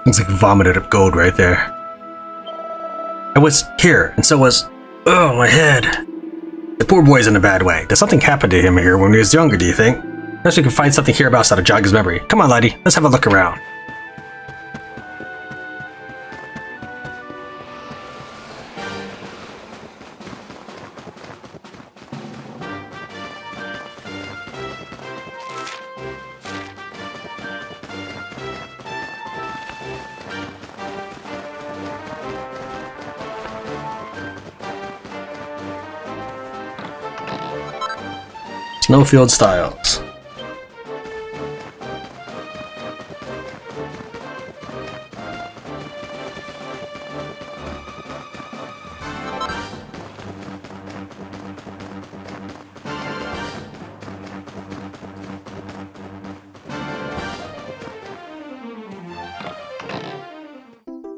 Looks like vomited up gold right there. I was here, and so was... Oh, my head. The poor boy's in a bad way. Did something happen to him here when he was younger, do you think? Perhaps we can find something hereabouts that'll jog his memory. Come on, laddie, let's have a look around. Snowfield styles.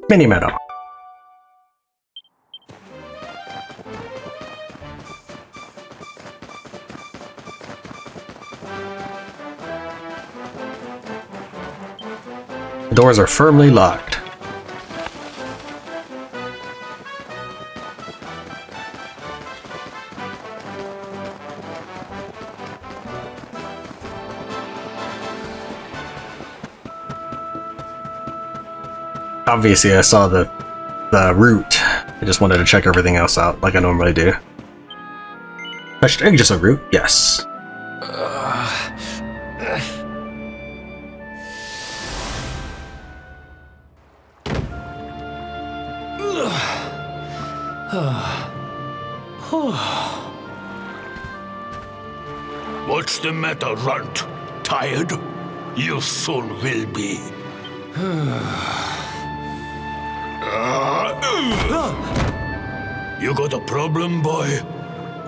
Mini meadow. The doors are firmly locked. Obviously, I saw the route. I just wanted to check everything else out like I normally do. Touched egg, just a route? Yes. What's the matter, Runt? Tired? You soon will be. You got a problem, boy?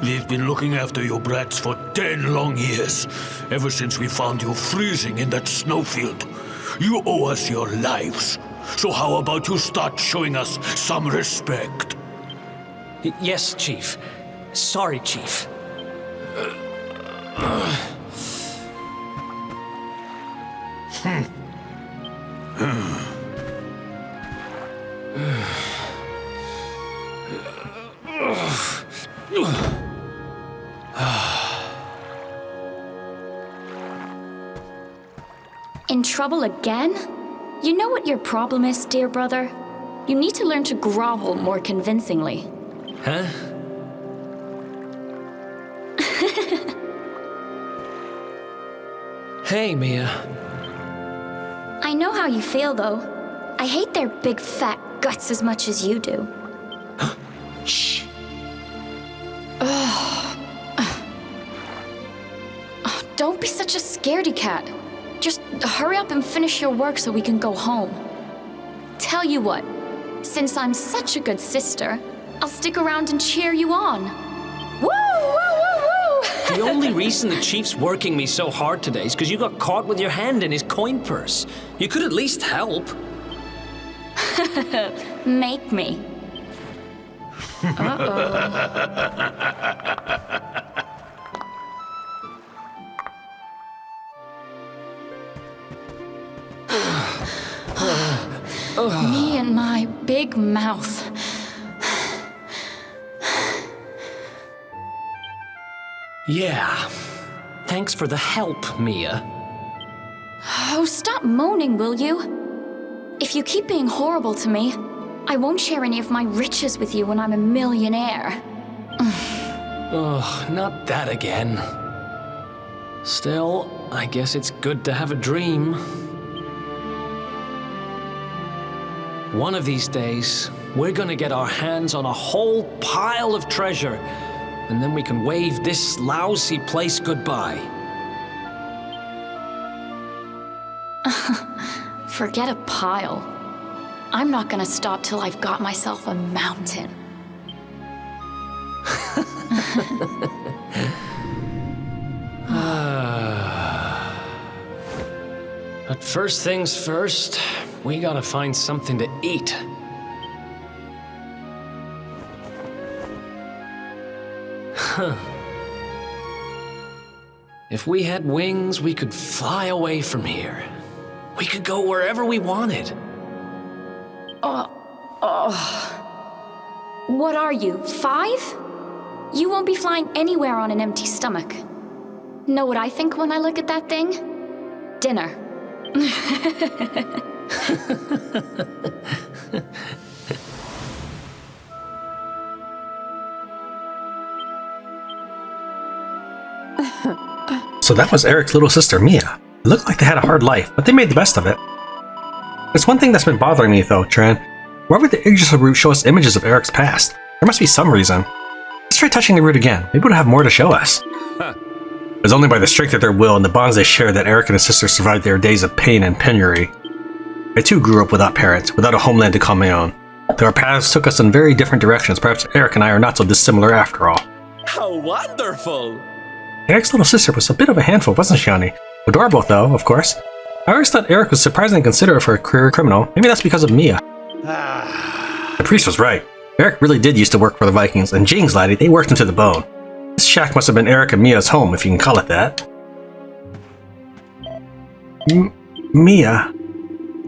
We've been looking after you brats for 10 long years, ever since we found you freezing in that snowfield. You owe us your lives, so how about you start showing us some respect? Yes, Chief. Sorry, Chief. In trouble again? You know what your problem is, dear brother? You need to learn to grovel more convincingly. Huh? Hey, Mia. I know how you feel, though. I hate their big fat guts as much as you do. Shh. Don't be such a scaredy cat. Just hurry up and finish your work so we can go home. Tell you what, since I'm such a good sister, I'll stick around and cheer you on. Woo! Woo! Woo! Woo! The only reason the Chief's working me so hard today is because you got caught with your hand in his coin purse. You could at least help. Make me. Me and my big mouth. Yeah. Thanks for the help, Mia. Oh, stop moaning, will you? If you keep being horrible to me, I won't share any of my riches with you when I'm a millionaire. Oh, not that again. Still, I guess it's good to have a dream. One of these days, we're gonna get our hands on a whole pile of treasure, and then we can wave this lousy place goodbye. Forget a pile. I'm not gonna stop till I've got myself a mountain. But first things first, we gotta find something to eat. Huh. If we had wings, we could fly away from here. We could go wherever we wanted. What are you, 5? You won't be flying anywhere on an empty stomach. Know what I think when I look at that thing? Dinner. So that was Erik's little sister, Mia. It looked like they had a hard life, but they made the best of it. There's one thing that's been bothering me though, Tran. Why would the Yggdrasil root show us images of Erik's past? There must be some reason. Let's try touching the root again. Maybe it'll have more to show us. It was only by the strength of their will and the bonds they shared that Erik and his sister survived their days of pain and penury. I too grew up without parents, without a homeland to call my own. Though our paths took us in very different directions, perhaps Erik and I are not so dissimilar after all. How wonderful! Erik's little sister was a bit of a handful, wasn't she, honey? Adorable, though, of course. I always thought Erik was surprisingly considerate for a career criminal. Maybe that's because of Mia. The priest was right. Erik really did used to work for the Vikings, and Jing's laddie, they worked him to the bone. This shack must have been Erik and Mia's home, if you can call it that. Mia?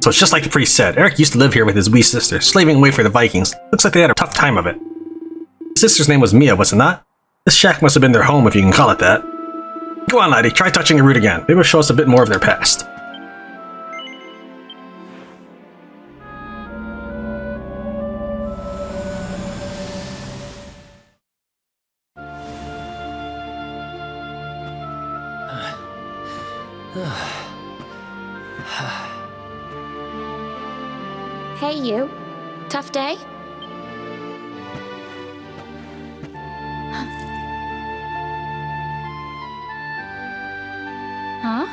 So it's just like the priest said. Erik used to live here with his wee sister, slaving away for the Vikings. Looks like they had a tough time of it. His sister's name was Mia, was it not? This shack must have been their home, if you can call it that. Go on, laddie, try touching the root again. Maybe it'll show us a bit more of their past. Hey, you. Tough day? Huh?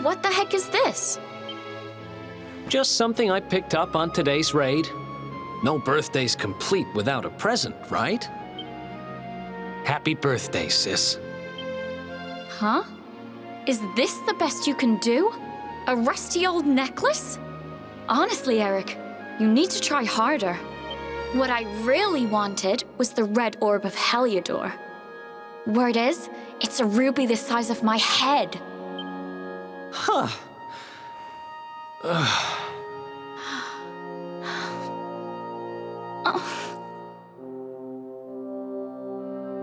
What the heck is this? Just something I picked up on today's raid. No birthday's complete without a present, right? Happy birthday, sis. Huh? Is this the best you can do? A rusty old necklace? Honestly, Erik, you need to try harder. What I really wanted was the red orb of Heliodor. Word is, it's a ruby the size of my head. Huh.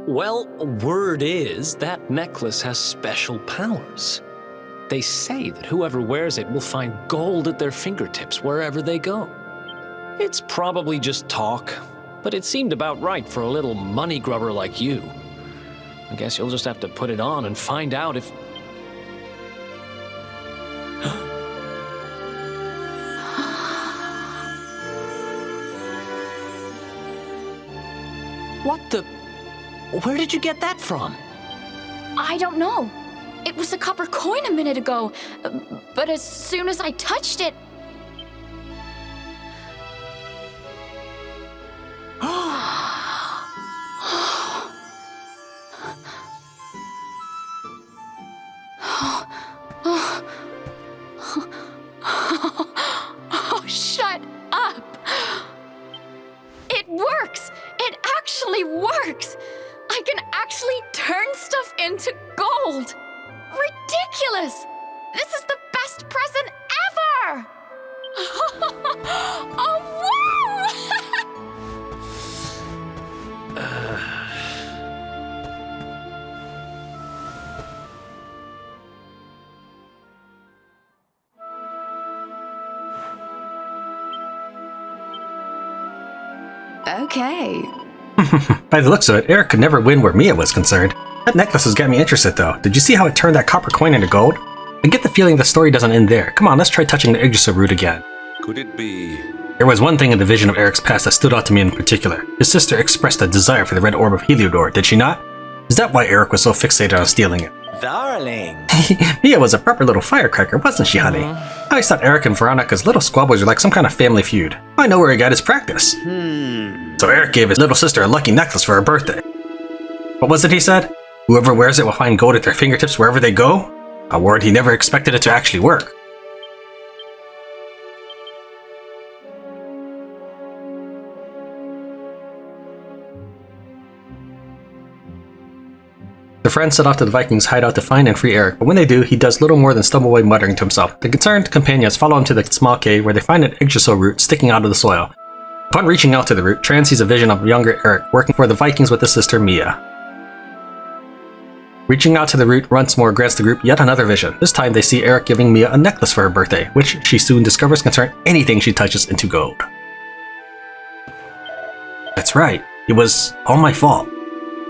Well, word is that necklace has special powers. They say that whoever wears it will find gold at their fingertips wherever they go. It's probably just talk, but it seemed about right for a little money grubber like you. I guess you'll just have to put it on and find out if... What the... Where did you get that from? I don't know. It was a copper coin a minute ago, but as soon as I touched it... Oh, shut up! It works! It actually works! I can actually turn stuff into gold! Ridiculous! This is the best present ever! Oh, wow! Okay. By the looks of it, Erik could never win where Mia was concerned. That necklace has got me interested though. Did you see how it turned that copper coin into gold? I get the feeling the story doesn't end there. Come on, let's try touching the Yggdrasil root again. Could it be? There was one thing in the vision of Erik's past that stood out to me in particular. His sister expressed a desire for the red orb of Heliodor, did she not? Is that why Erik was so fixated on stealing it? Darling! Mia was a proper little firecracker, wasn't she, honey? I always thought Erik and Veronica's little squabbles were like some kind of family feud. I know where he got his practice. So Erik gave his little sister a lucky necklace for her birthday. What was it he said? Whoever wears it will find gold at their fingertips wherever they go? A word he never expected it to actually work. The friends set off to the Vikings' hideout to find and free Erik, but when they do, he does little more than stumble away muttering to himself. The concerned companions follow him to the small cave where they find an Yggdrasil root sticking out of the soil. Upon reaching out to the root, Tran sees a vision of younger Erik working for the Vikings with his sister Mia. Reaching out to the root once more grants the group yet another vision. This time they see Erik giving Mia a necklace for her birthday, which she soon discovers can turn anything she touches into gold. That's right, it was all my fault.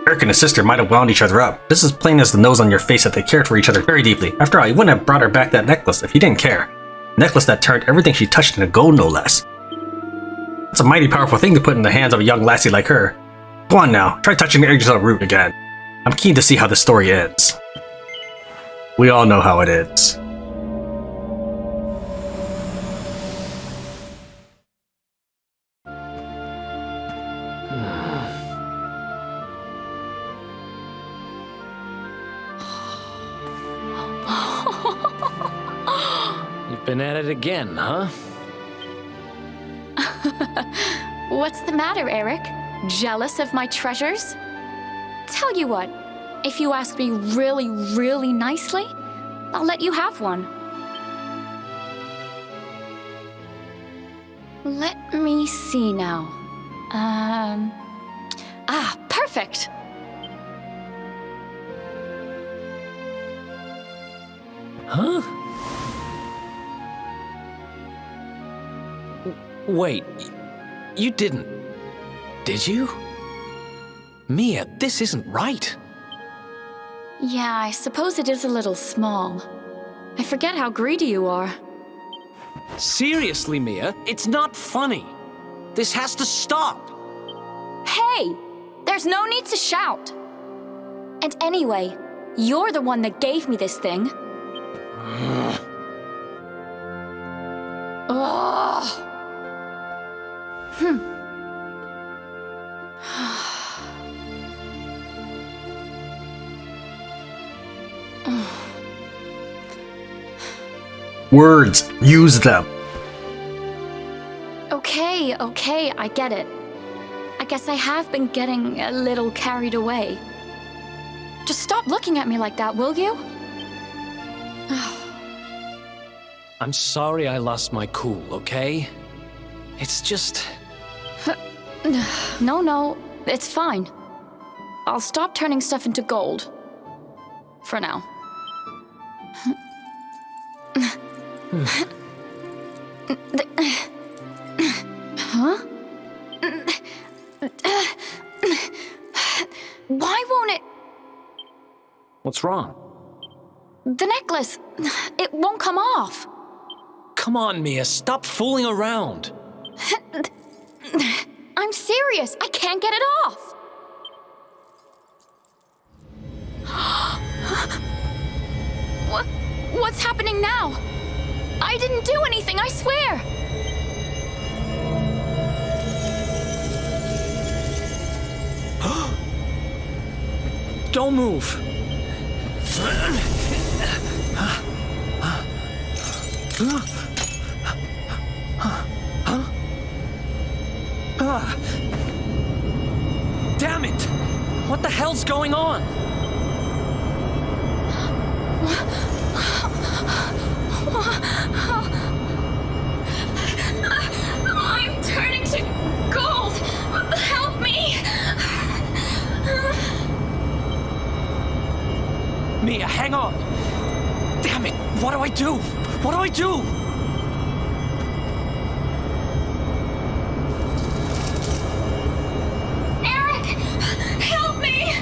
Erik and his sister might have wound each other up. This is plain as the nose on your face that they cared for each other very deeply. After all, he wouldn't have brought her back that necklace if he didn't care. A necklace that turned everything she touched into gold, no less. That's a mighty powerful thing to put in the hands of a young lassie like her. Go on now, try touching the Yggdrasil root again. I'm keen to see how this story ends. We all know how it ends. You've been at it again, huh? What's the matter, Erik? Jealous of my treasures? Tell you what, if you ask me really, really nicely, I'll let you have one. Let me see now. Perfect! Huh? Wait, you didn't, did you? Mia, this isn't right. Yeah, I suppose it is a little small. I forget how greedy you are. Seriously, Mia, it's not funny. This has to stop. Hey! There's no need to shout! And anyway, you're the one that gave me this thing. Ugh. Words, use them. Okay, I get it. I guess I have been getting a little carried away. Just stop looking at me like that, will you? I'm sorry I lost my cool, okay? It's just... No, it's fine. I'll stop turning stuff into gold. For now. Huh? Why won't it? What's wrong? The necklace, it won't come off. Come on, Mia, stop fooling around. I'm serious, I can't get it off. What's happening now? I didn't do anything, I swear. Don't move. Damn it! What the hell's going on? I'm turning to gold. Help me. Mia, hang on! Damn it! What do I do? What do I do? Erik! Help me!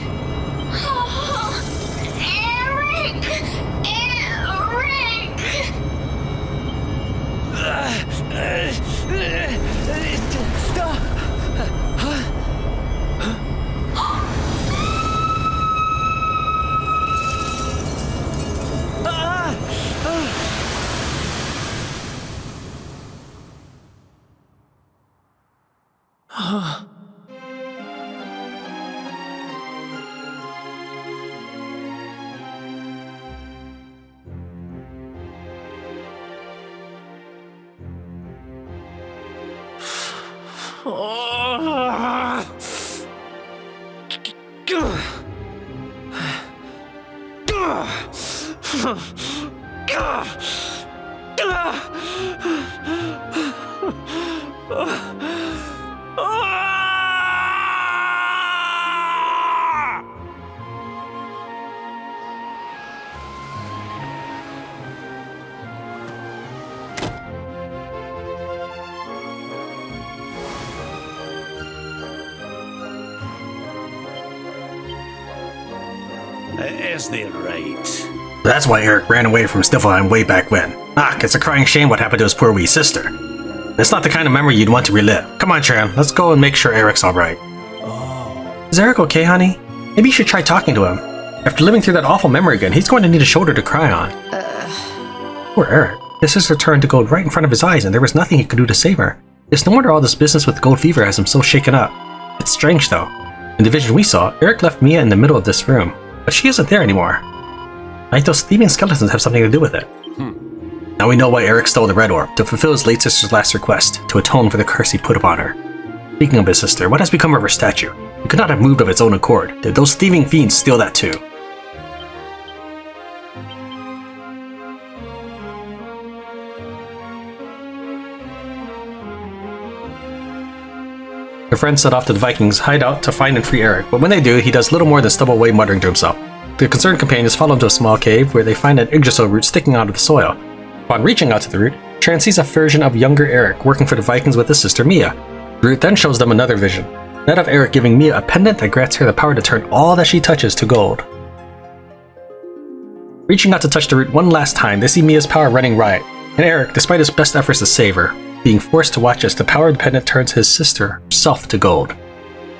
Oh, Erik! Is that right? That's why Erik ran away from Sniflheim way back when. It's a crying shame what happened to his poor wee sister. It's not the kind of memory you'd want to relive. Come on, Tran, let's go and make sure Erik's alright. Is Erik okay, honey? Maybe you should try talking to him. After living through that awful memory again, he's going to need a shoulder to cry on. Poor Erik. His sister turned to gold right in front of his eyes and there was nothing he could do to save her. It's no wonder all this business with gold fever has him so shaken up. It's strange though. In the vision we saw, Erik left Mia in the middle of this room, but she isn't there anymore. Might those thieving skeletons have something to do with it? Now we know why Erik stole the red orb, to fulfill his late sister's last request, to atone for the curse he put upon her. Speaking of his sister, what has become of her statue? It could not have moved of its own accord. Did those thieving fiends steal that too? Her friends set off to the Vikings' hideout to find and free Erik, but when they do, he does little more than stumble away muttering to himself. The concerned companions follow him to a small cave where they find an Yggdrasil root sticking out of the soil. Upon reaching out to the root, Tran sees a version of younger Erik working for the Vikings with his sister Mia. The root then shows them another vision, that of Erik giving Mia a pendant that grants her the power to turn all that she touches to gold. Reaching out to touch the root one last time, they see Mia's power running riot, and Erik, despite his best efforts to save her, being forced to watch as the power of the pendant turns his sister herself to gold.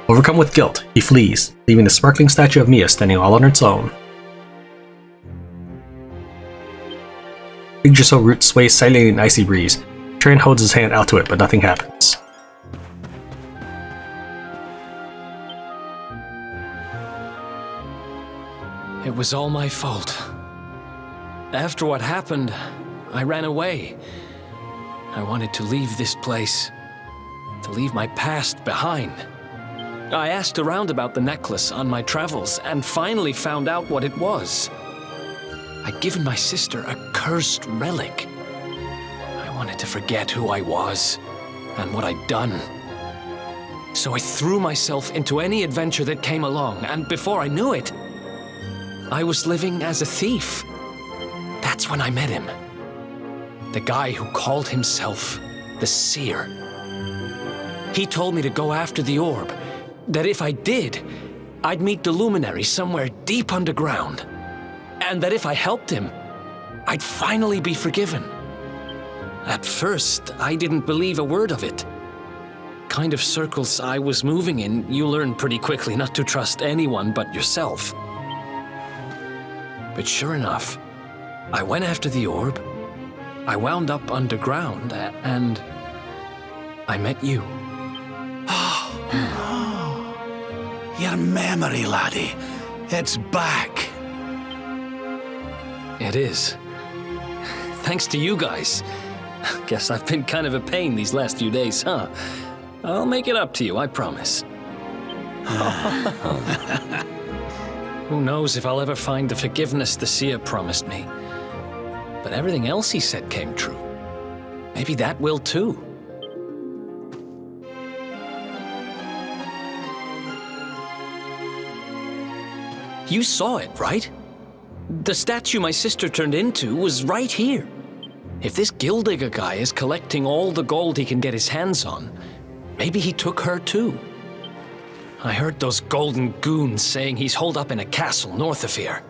Overcome with guilt, he flees, leaving the sparkling statue of Mia standing all on its own. Yggdrasil root sways silently in an icy breeze. Tran holds his hand out to it, but nothing happens. It was all my fault. After what happened, I ran away. I wanted to leave this place, to leave my past behind. I asked around about the necklace on my travels and finally found out what it was. I'd given my sister a cursed relic. I wanted to forget who I was and what I'd done. So I threw myself into any adventure that came along, and before I knew it, I was living as a thief. That's when I met him. The guy who called himself the Seer. He told me to go after the orb, that if I did, I'd meet the luminary somewhere deep underground, and that if I helped him, I'd finally be forgiven. At first, I didn't believe a word of it. Kind of circles I was moving in, you learn pretty quickly not to trust anyone but yourself. But sure enough, I went after the orb, I wound up underground, and I met you. Your memory, laddie. It's back. It is. Thanks to you guys. Guess I've been kind of a pain these last few days, huh? I'll make it up to you, I promise. Who knows if I'll ever find the forgiveness the Seer promised me. But everything else he said came true. Maybe that will too. You saw it, right? The statue my sister turned into was right here. If this Gyldygga guy is collecting all the gold he can get his hands on, maybe he took her too. I heard those golden goons saying he's holed up in a castle north of here.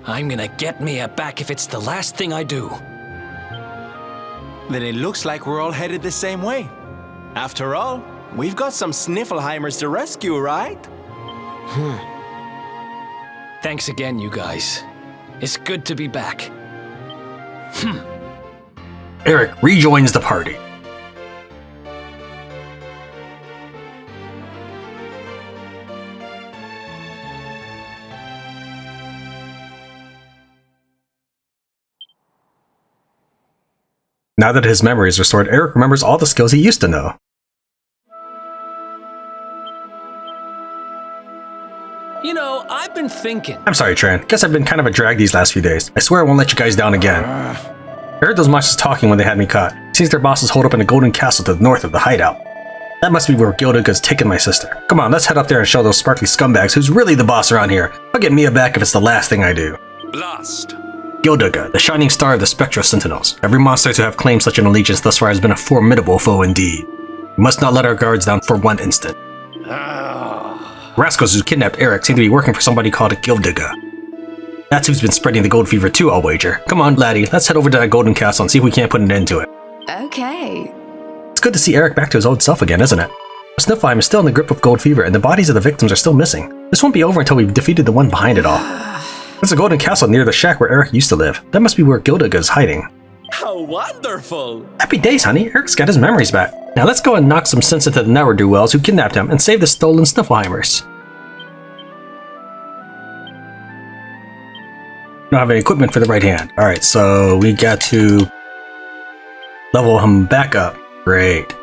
I'm gonna get Mia back if it's the last thing I do. Then it looks like we're all headed the same way. After all, we've got some Sniflheimers to rescue, right? Thanks again, you guys. It's good to be back. Erik rejoins the party. Now that his memory is restored, Erik remembers all the skills he used to know. You know, I've been thinking. I'm sorry, Tran. Guess I've been kind of a drag these last few days. I swear I won't let you guys down again. I heard those monsters talking when they had me caught. Seems their bosses hold up in a golden castle to the north of the hideout. That must be where Gyldygga's taken my sister. Come on, let's head up there and show those sparkly scumbags who's really the boss around here. I'll get Mia back if it's the last thing I do. Blast. Gyldygga, the shining star of the Spectral Sentinels. Every monster to have claimed such an allegiance thus far has been a formidable foe indeed. We must not let our guards down for one instant. Rascals who kidnapped Erik seem to be working for somebody called Gyldygga. That's who's been spreading the gold fever too, I'll wager. Come on, laddie, let's head over to that golden castle and see if we can't put an end to it. Okay. It's good to see Erik back to his old self again, isn't it? Sniflheim is still in the grip of gold fever and the bodies of the victims are still missing. This won't be over until we've defeated the one behind it all. There's a golden castle near the shack where Erik used to live. That must be where Gyldygga is hiding. How wonderful! Happy days, honey. Erik's got his memories back. Now let's go and knock some sense into the ne'er-do-wells who kidnapped him and save the stolen Sniflheimers. Don't have any equipment for the right hand. Alright, so we got to level him back up. Great.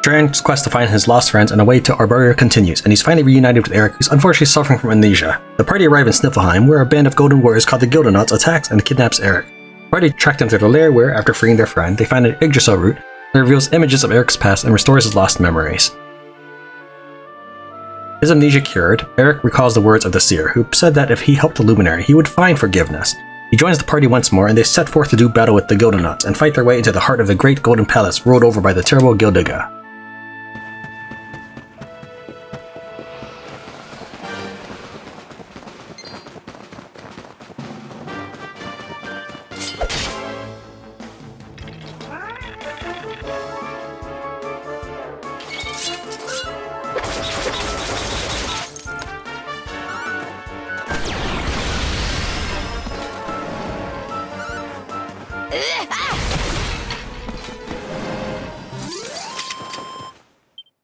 Tran's quest to find his lost friends and a way to Arboria continues, and he's finally reunited with Erik, who's unfortunately suffering from amnesia. The party arrive in Sniflheim, where a band of golden warriors called the Gyldenauts attacks and kidnaps Erik. The party tracked him to their lair where, after freeing their friend, they find an Yggdrasil root that reveals images of Erik's past and restores his lost memories. His amnesia cured, Erik recalls the words of the seer, who said that if he helped the luminary, he would find forgiveness. He joins the party once more, and they set forth to do battle with the Gyldenauts and fight their way into the heart of the great golden palace ruled over by the terrible Gyldygga.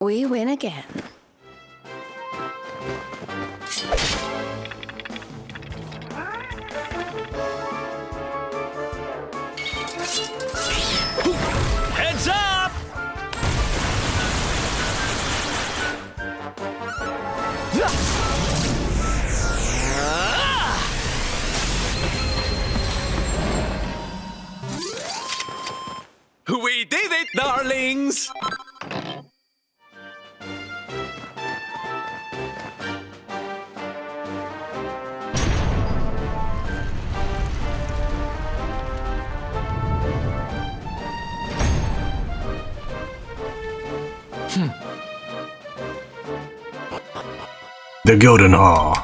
We win again. Heads up! We did it, darlings! The Gyldenauts.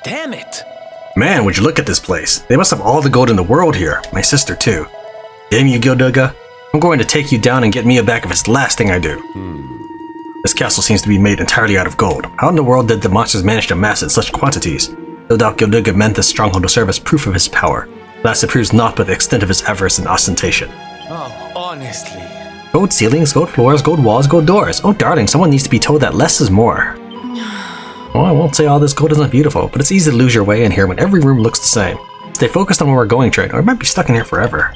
Damn it! Man, would you look at this place. They must have all the gold in the world here. My sister, too. Damn you, Gyldygga. I'm going to take you down and get Mia back if it's the last thing I do. This castle seems to be made entirely out of gold. How in the world did the monsters manage to amass it in such quantities? No doubt Gyldygga meant this stronghold to serve as proof of his power. Thus, it proves not but the extent of his avarice and ostentation. Oh, honestly. Gold ceilings, gold floors, gold walls, gold doors. Oh, darling, someone needs to be told that less is more. Well, I won't say all this gold isn't beautiful, but it's easy to lose your way in here when every room looks the same. Stay focused on where we're going, Tran, or we might be stuck in here forever.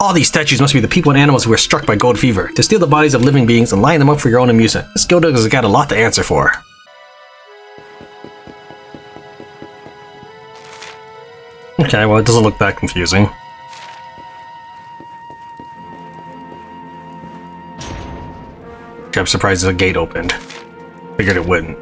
All these statues must be the people and animals who were struck by gold fever, to steal the bodies of living beings and line them up for your own amusement. This Gyldygga's got a lot to answer for. Okay, well, it doesn't look that confusing. Okay, I'm surprised the gate opened. Figured it wouldn't.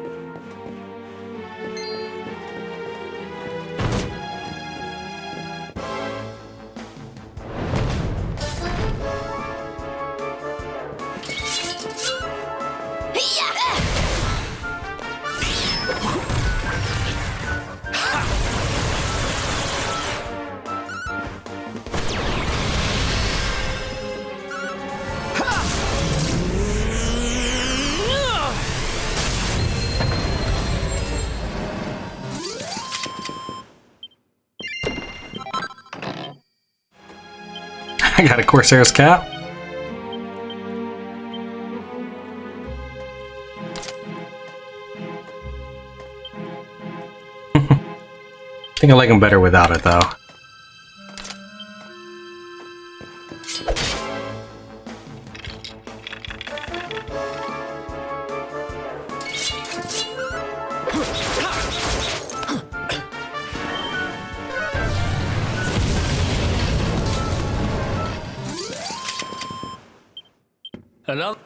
I got a Corsair's cap. I think I like him better without it, though. Another.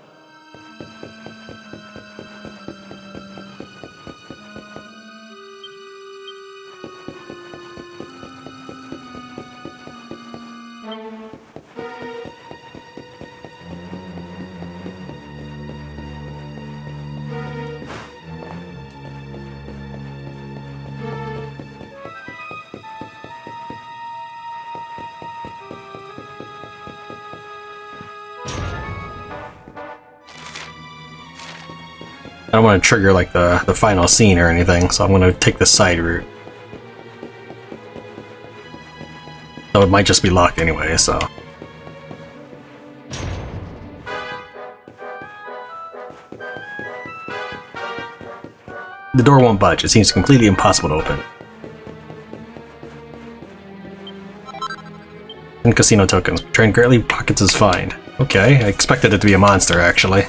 I don't want to trigger like the final scene or anything, so I'm going to take the side route. So it might just be locked anyway, so... The door won't budge, it seems completely impossible to open. And casino tokens. Tran greatly pockets his find. Okay, I expected it to be a monster, actually.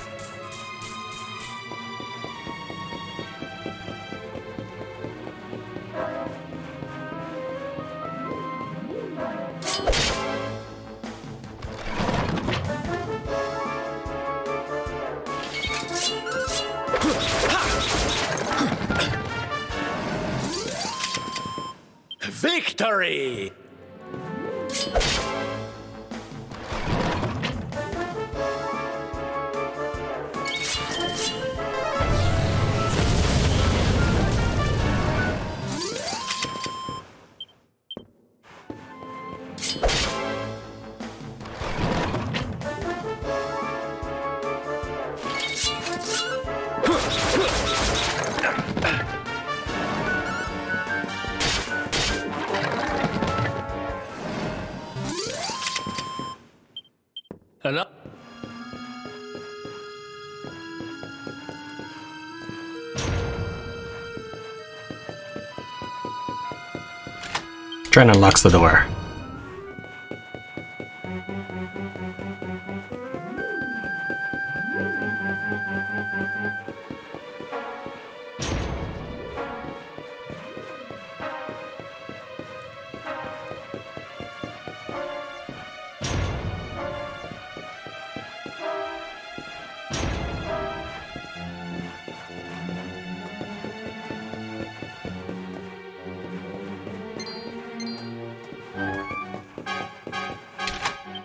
Victory! Another. Tran unlocks the door.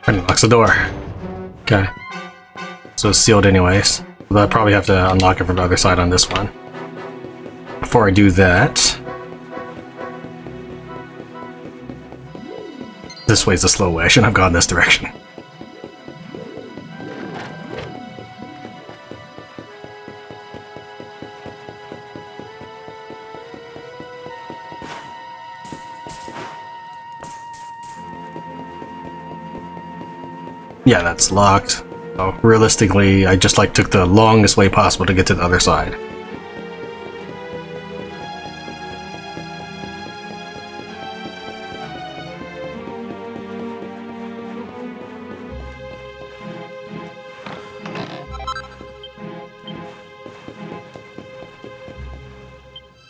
Unlocks the door. Okay. So it's sealed anyways. But I'll probably have to unlock it from the other side on this one. Before I do that... This way's the slow way. I shouldn't have gone this direction. Yeah, that's locked. So realistically, I just took the longest way possible to get to the other side.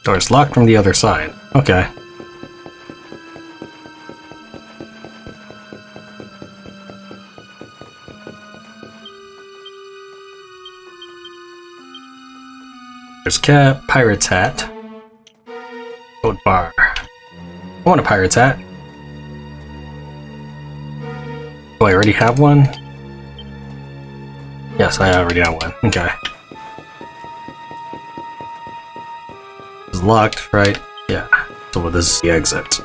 Door's locked from the other side. Okay. There's cap, pirate's hat, gold bar. I want a pirate's hat. Do I already have one? Yes, I already have one. Okay. It's locked, right? Yeah. So this is the exit.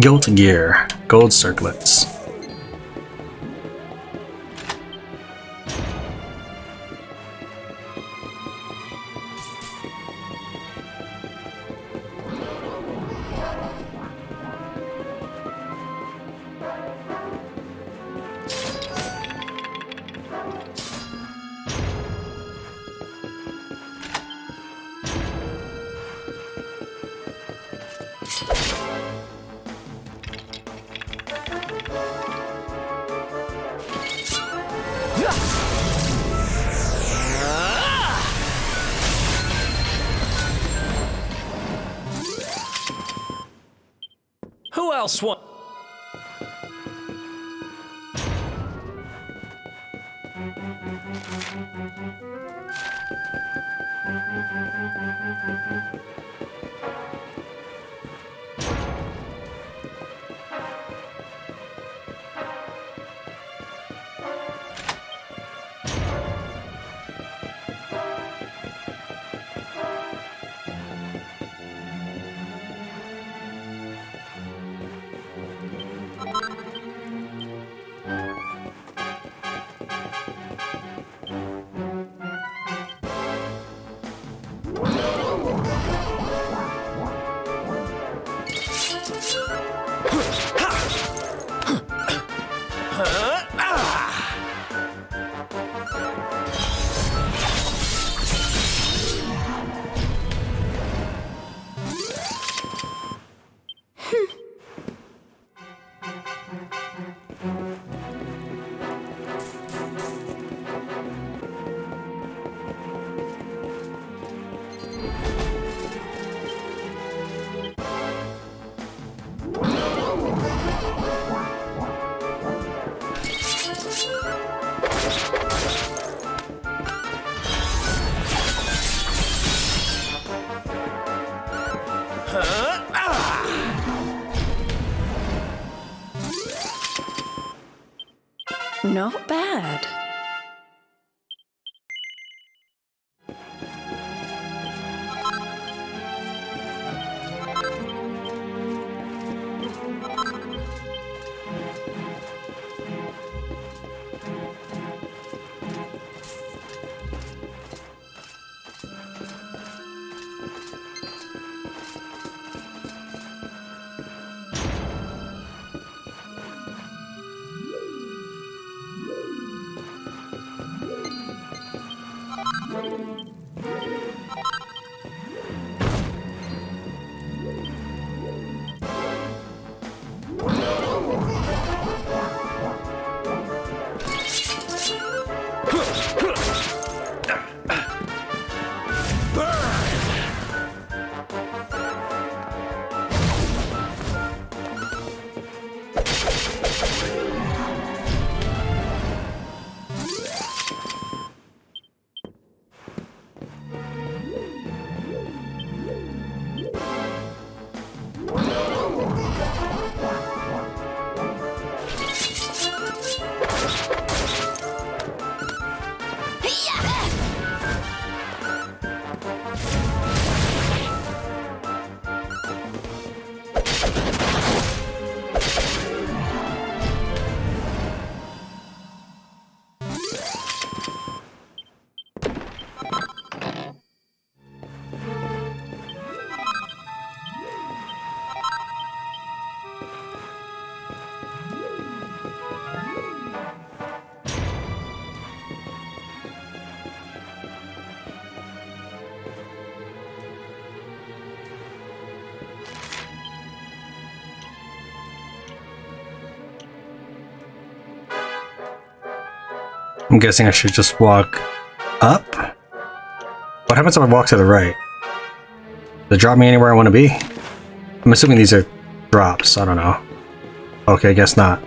Gilt gear, gold circlets. Who else wants? Not bad. I'm guessing I should just walk up? What happens if I walk to the right? Does it drop me anywhere I want to be? I'm assuming these are drops, I don't know. Okay, I guess not.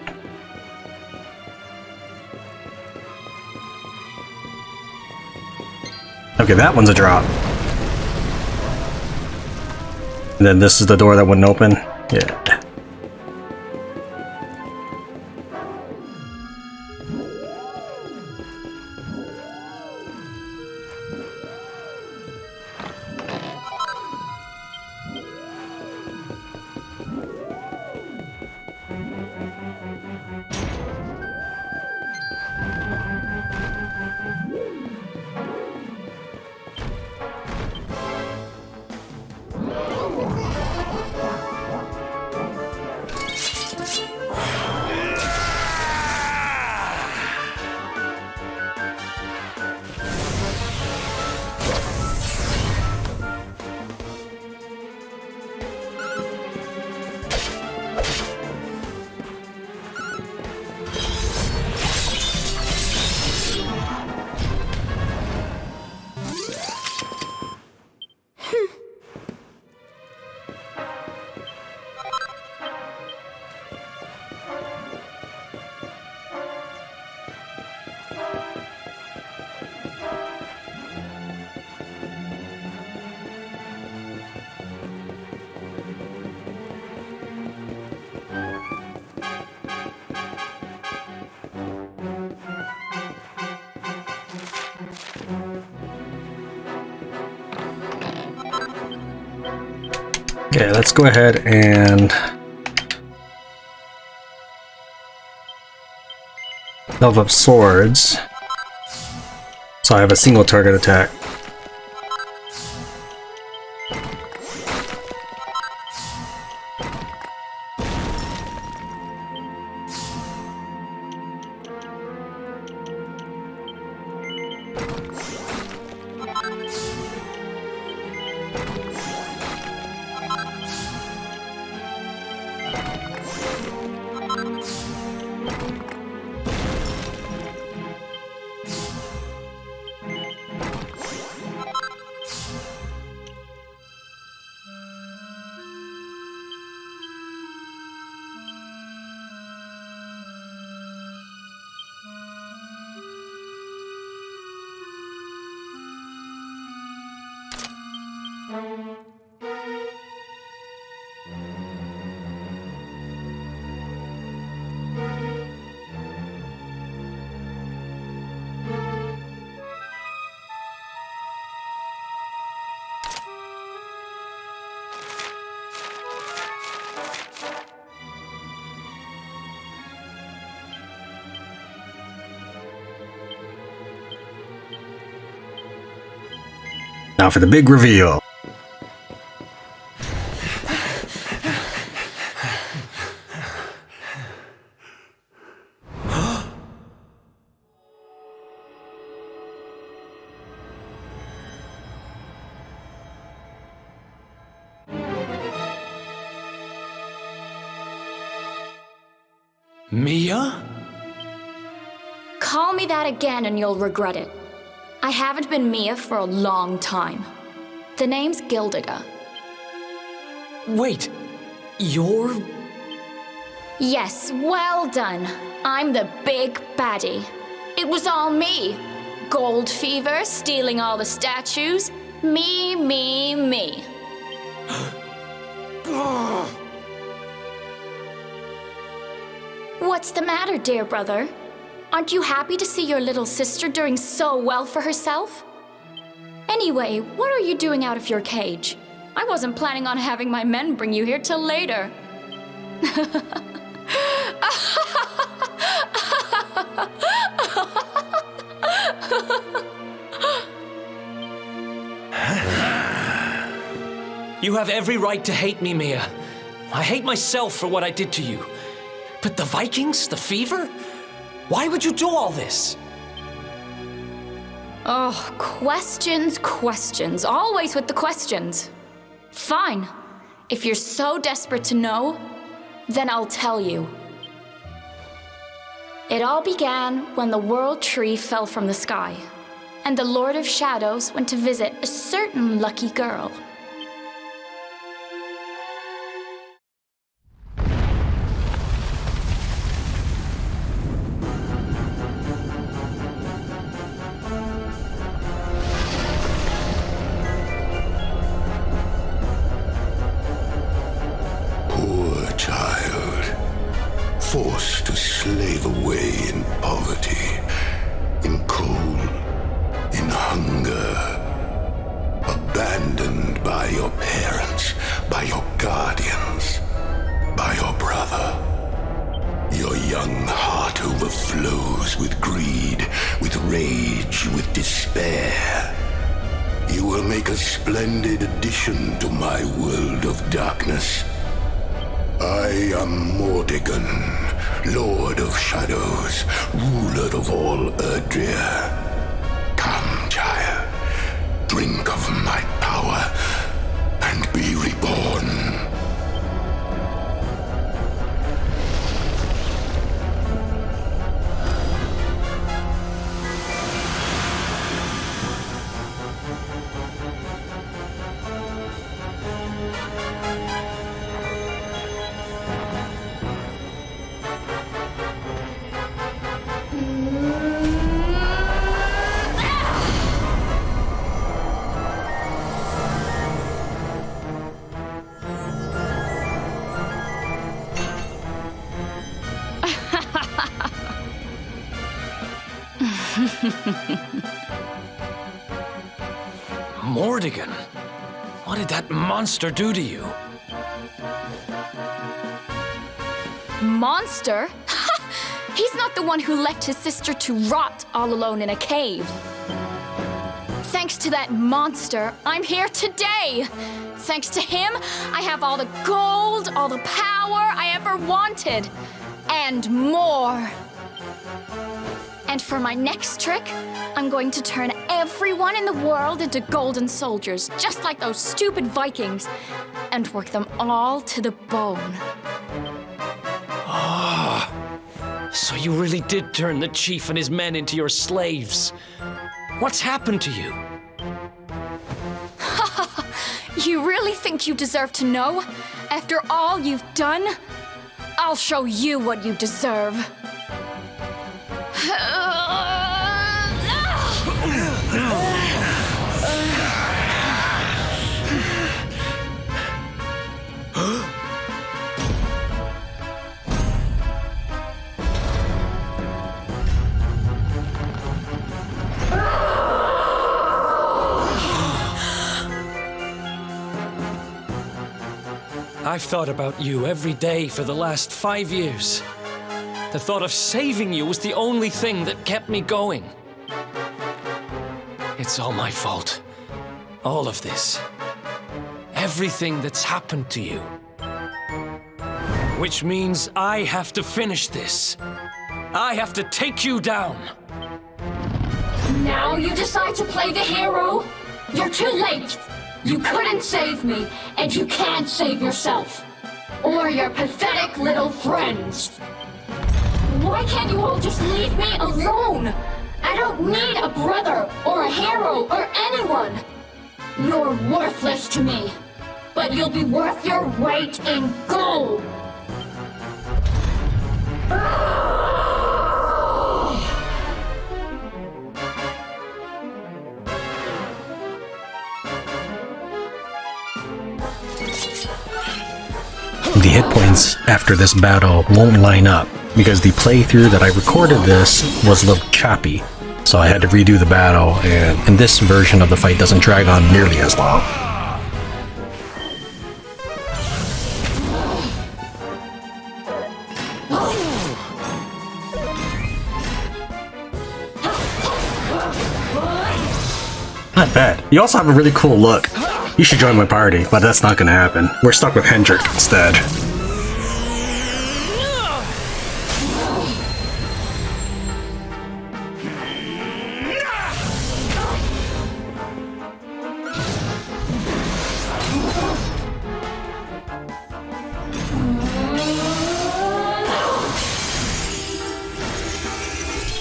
Okay, that one's a drop. And then this is the door that wouldn't open? Yeah. Okay, let's go ahead and level up swords, so I have a single target attack. Now for the big reveal. Mia? Call me that again and you'll regret it. I haven't been Mia for a long time. The name's Gyldygga. Wait, you're... Yes, well done. I'm the big baddie. It was all me. Gold fever, stealing all the statues. Me, me, me. What's the matter, dear brother? Aren't you happy to see your little sister doing so well for herself? Anyway, what are you doing out of your cage? I wasn't planning on having my men bring you here till later. You have every right to hate me, Mia. I hate myself for what I did to you. But the Vikings? The fever? Why would you do all this? Oh, questions, questions. Always with the questions. Fine. If you're so desperate to know, then I'll tell you. It all began when the World Tree fell from the sky, and the Lord of Shadows went to visit a certain lucky girl. Forced to slave away in poverty, in cold, in hunger, abandoned by your parents, by your guardians, by your brother. Your young heart overflows with greed, with rage, with despair. You will make a splendid addition to my world of darkness. I am Mordegon, Lord of Shadows, ruler of all Erdrea. Come, child, drink of my power and be reborn. Mordegon? What did that monster do to you? Monster? He's not the one who left his sister to rot all alone in a cave. Thanks to that monster, I'm here today. Thanks to him, I have all the gold, all the power I ever wanted, and more. And for my next trick, I'm going to turn everyone in the world into golden soldiers, just like those stupid Vikings, and work them all to the bone. So you really did turn the chief and his men into your slaves. What's happened to you? You really think you deserve to know? After all you've done? I'll show you what you deserve. I've thought about you every day for the last 5 years. The thought of saving you was the only thing that kept me going. It's all my fault. All of this. Everything that's happened to you. Which means I have to finish this. I have to take you down. Now you decide to play the hero? You're too late. You couldn't save me, and you can't save yourself. Or your pathetic little friends. Why can't you all just leave me alone? I don't need a brother, or a hero, or anyone. You're worthless to me, but you'll be worth your weight in gold. The hit points after this battle won't line up because the playthrough that I recorded this was a little choppy, so I had to redo the battle, and in this version of the fight doesn't drag on nearly as long. Not bad. You also have a really cool look. You should join my party, but that's not gonna happen. We're stuck with Hendrik instead.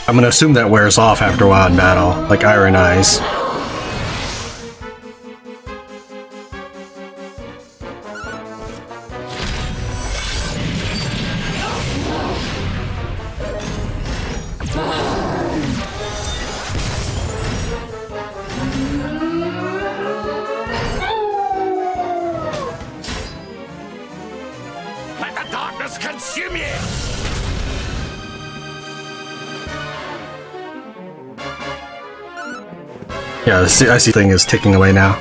I'm gonna assume that wears off after a while in battle, like Iron Eyes. Let the darkness consume you! Yeah, I see thing is ticking away now.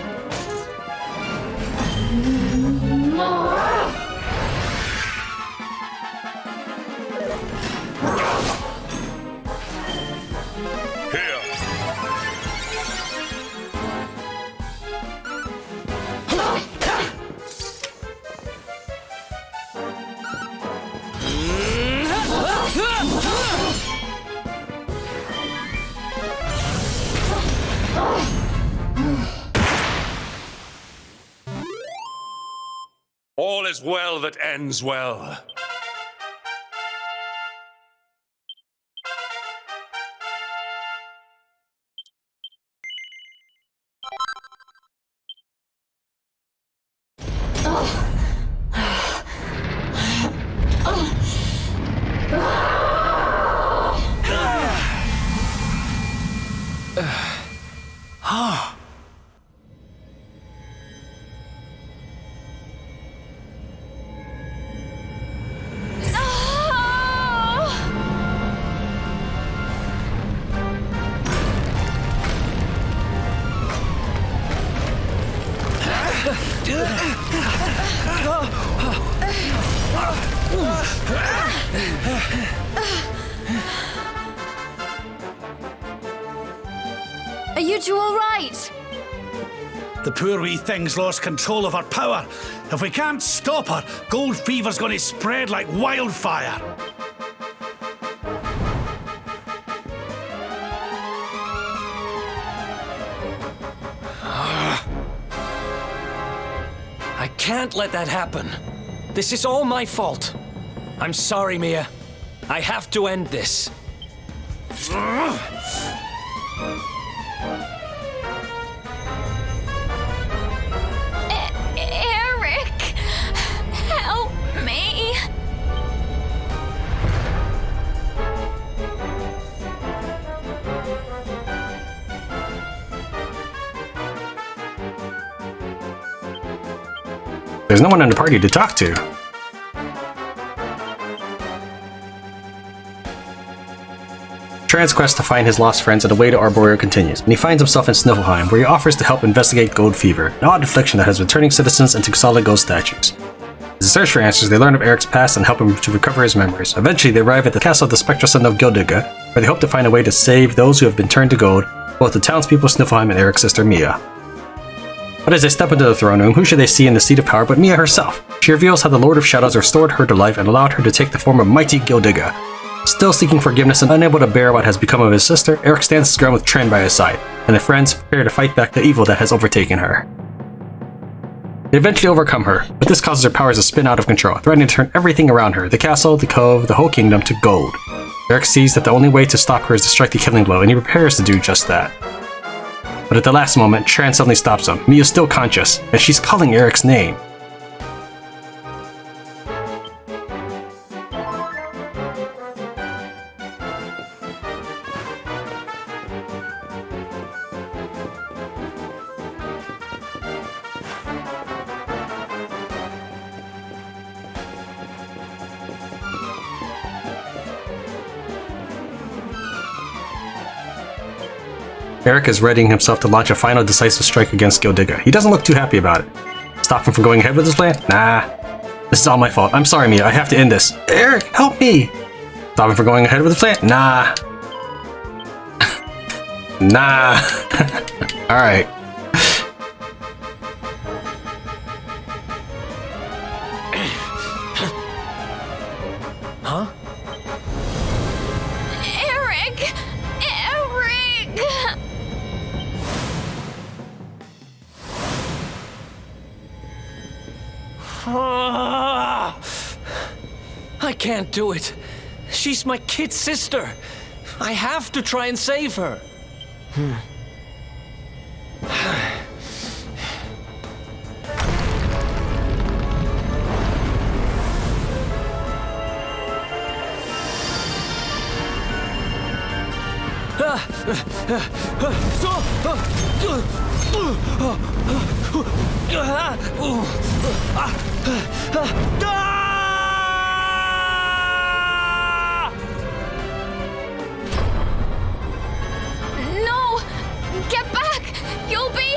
All is well that ends well. Are you two all right? The poor wee thing's lost control of her power. If we can't stop her, gold fever's going to spread like wildfire. I can't let that happen. This is all my fault. I'm sorry, Mia. I have to end this. Erik! Help me! There's no one in the party to talk to. Tran's quest to find his lost friends and the way to Arboria continues, and he finds himself in Sniflheim, where he offers to help investigate gold fever, an odd affliction that has been turning citizens into solid ghost statues. As they search for answers, they learn of Erik's past and help him to recover his memories. Eventually, they arrive at the castle of the Spectral Sentinel Gyldygga, where they hope to find a way to save those who have been turned to gold, both the townspeople of Sniflheim and Erik's sister Mia. But as they step into the throne room, who should they see in the seat of power but Mia herself? She reveals how the Lord of Shadows restored her to life and allowed her to take the form of mighty Gyldygga. Still seeking forgiveness and unable to bear what has become of his sister, Erik stands his ground with Tran by his side, and the friends prepare to fight back the evil that has overtaken her. They eventually overcome her, but this causes her powers to spin out of control, threatening to turn everything around her, the castle, the cove, the whole kingdom, to gold. Erik sees that the only way to stop her is to strike the killing blow, and he prepares to do just that. But at the last moment, Tran suddenly stops him. Mia's still conscious, and she's calling Erik's name. Erik is readying himself to launch a final decisive strike against Gyldygga. He doesn't look too happy about it. Stop him from going ahead with his plan? Nah. This is all my fault. I'm sorry, Mia. I have to end this. Erik, help me! Stop him from going ahead with his plan? Nah. Nah. Alright. Huh? Erik! Erik! I can't do it. She's my kid sister. I have to try and save her. No! Get back! You'll be...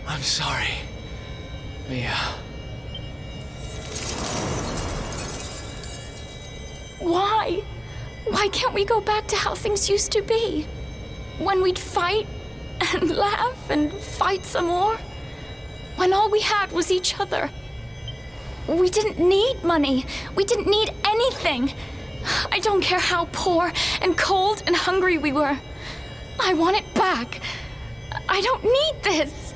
I'm sorry, Mia. Why? Why can't we go back to how things used to be? When we'd fight and laugh and fight some more? When all we had was each other. We didn't need money. We didn't need anything. I don't care how poor and cold and hungry we were. I want it back. I don't need this.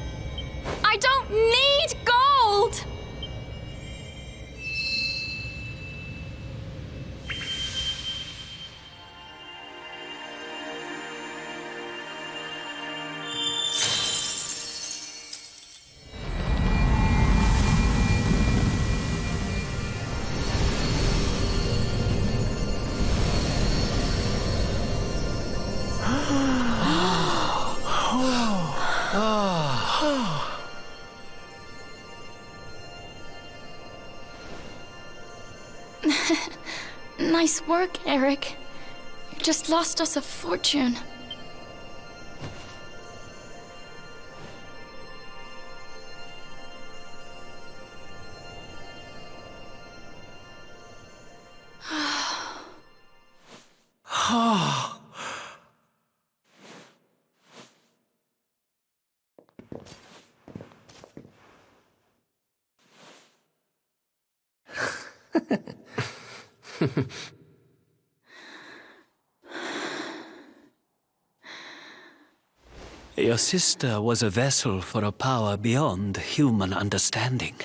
I don't need gold! Nice work, Erik. You just lost us a fortune. Your sister was a vessel for a power beyond human understanding.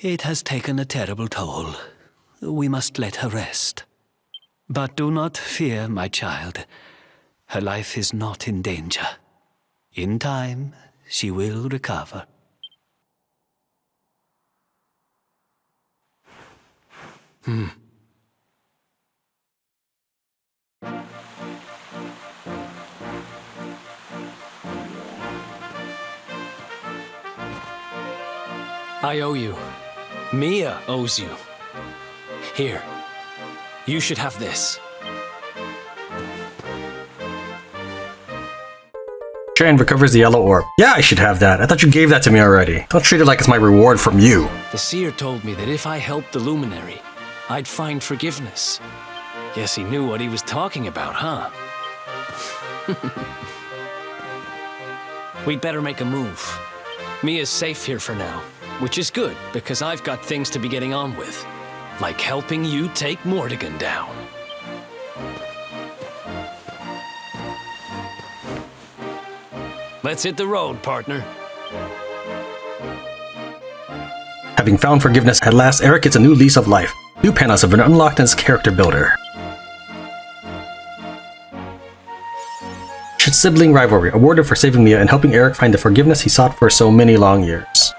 It has taken a terrible toll. We must let her rest. But do not fear, my child. Her life is not in danger. In time, she will recover. I owe you. Mia owes you. Here. You should have this. Tran recovers the yellow orb. Yeah, I should have that. I thought you gave that to me already. Don't treat it like it's my reward from you. The seer told me that if I helped the luminary, I'd find forgiveness. Guess he knew what he was talking about, huh? We'd better make a move. Mia's safe here for now, which is good, because I've got things to be getting on with. Like helping you take Mordegon down. Let's hit the road, partner. Having found forgiveness at last, Erik gets a new lease of life. New panels have been unlocked in his character builder. Sibling rivalry, awarded for saving Mia and helping Erik find the forgiveness he sought for so many long years.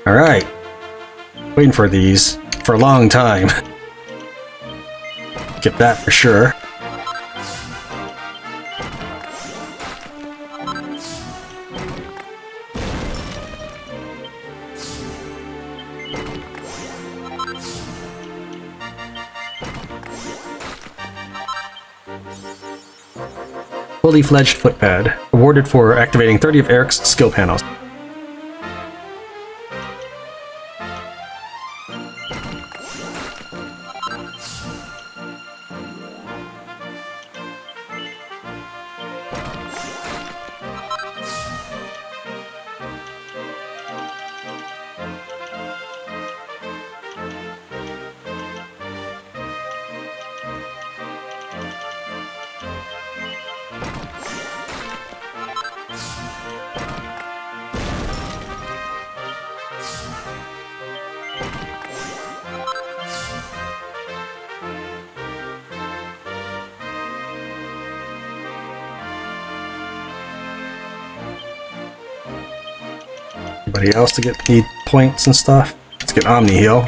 Alright. Waiting for these for a long time. Get that for sure. Fully fledged footpad, awarded for activating 30 of Erik's skill panels. Anybody else to get need points and stuff? Let's get Omni heal.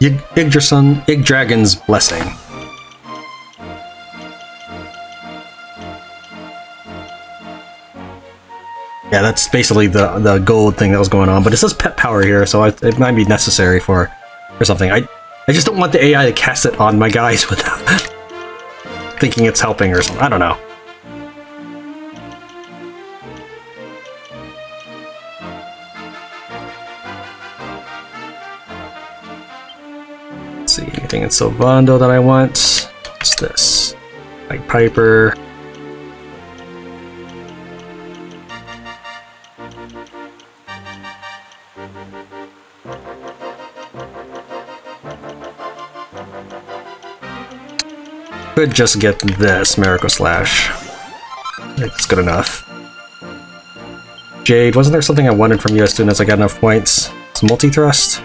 Yggdragon's Blessing. Yeah, that's basically the gold thing that was going on, but it says pet power here, so it might be necessary for something. I just don't want the AI to cast it on my guys without thinking it's helping or something. I don't know. Let's see, anything in Sylvando that I want? What's this? Like Piper. Could just get this Miracle Slash. It's good enough. Jade, wasn't there something I wanted from you as soon as I got enough points? It's multi-thrust.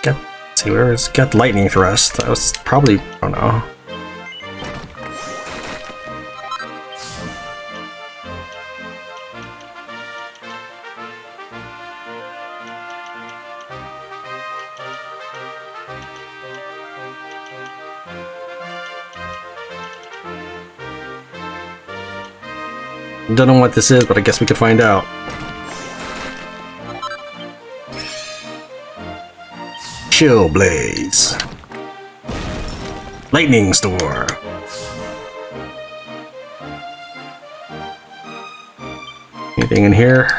Let's see, where is get lightning thrust? That was probably, I don't know. Don't know what this is, but I guess we could find out. Chill Blaze. Lightning Storm. Anything in here?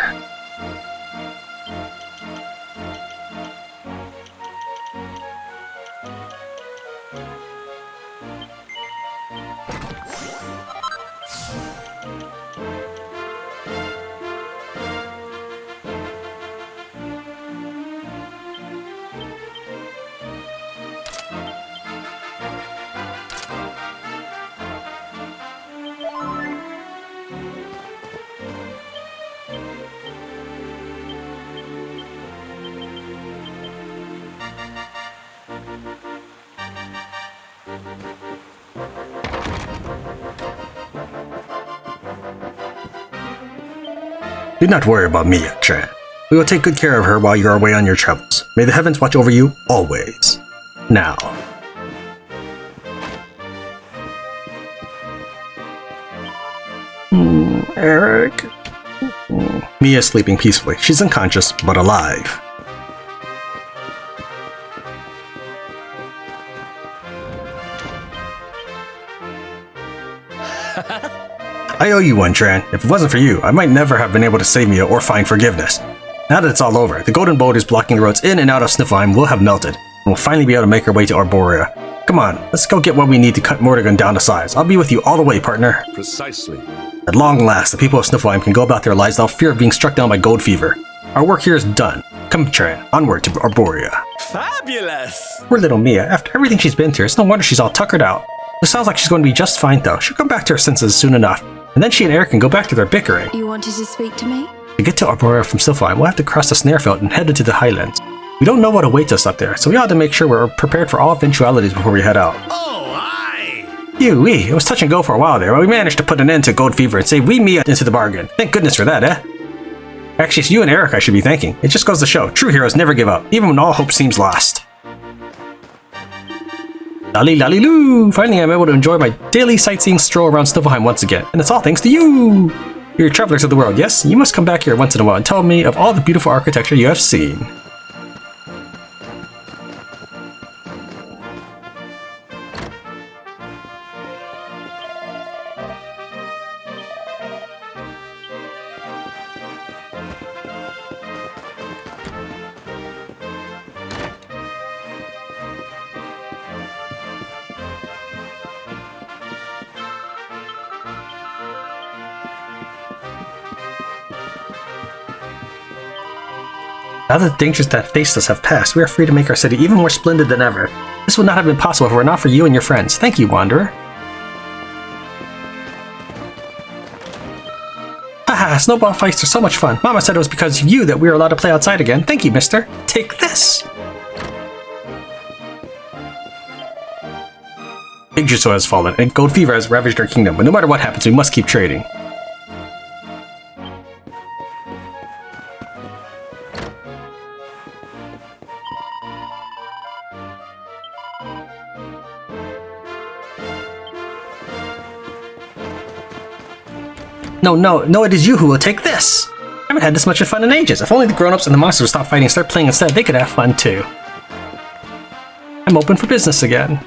Do not worry about me yet, Tran. We will take good care of her while you are away on your travels. May the heavens watch over you always. Now. Erik. Mia is sleeping peacefully. She's unconscious, but alive. I owe you one, Tran. If it wasn't for you, I might never have been able to save Mia or find forgiveness. Now that it's all over, the golden boat is blocking the roads in and out of Sniflheim will have melted, and we'll finally be able to make our way to Arboria. Come on, let's go get what we need to cut Mordegon down to size. I'll be with you all the way, partner. Precisely. At long last, the people of Sniflheim can go about their lives without fear of being struck down by gold fever. Our work here is done. Come, Tran, onward to Arboria. Fabulous! Poor little Mia. After everything she's been through, it's no wonder she's all tuckered out. It sounds like she's going to be just fine, though. She'll come back to her senses soon enough, and then she and Erik can go back to their bickering. You wanted to speak to me? To get to Arboria from Sniflheim, we'll have to cross the Snarefelt and head into the highlands. We don't know what awaits us up there, so we ought to make sure we're prepared for all eventualities before we head out. Oh, aye! It was touch and go for a while there, but we managed to put an end to gold fever and save wee Mia into the bargain. Thank goodness for that, eh? Actually, it's you and Erik I should be thanking. It just goes to show, true heroes never give up, even when all hope seems lost. Lolly lolly loo! Finally, I'm able to enjoy my daily sightseeing stroll around Sniflheim once again, and it's all thanks to you! You're travelers of the world, yes? You must come back here once in a while and tell me of all the beautiful architecture you have seen. Now that the dangers that faced us have passed, we are free to make our city even more splendid than ever. This would not have been possible if it were not for you and your friends. Thank you, Wanderer. Haha, snowball fights are so much fun. Mama said it was because of you that we were allowed to play outside again. Thank you, mister. Take this. Big Jutsu has fallen, and gold fever has ravaged our kingdom, but no matter what happens, we must keep trading. No, it is you who will take this! I haven't had this much fun in ages. If only the grown-ups and the monsters would stop fighting and start playing instead, they could have fun too. I'm open for business again.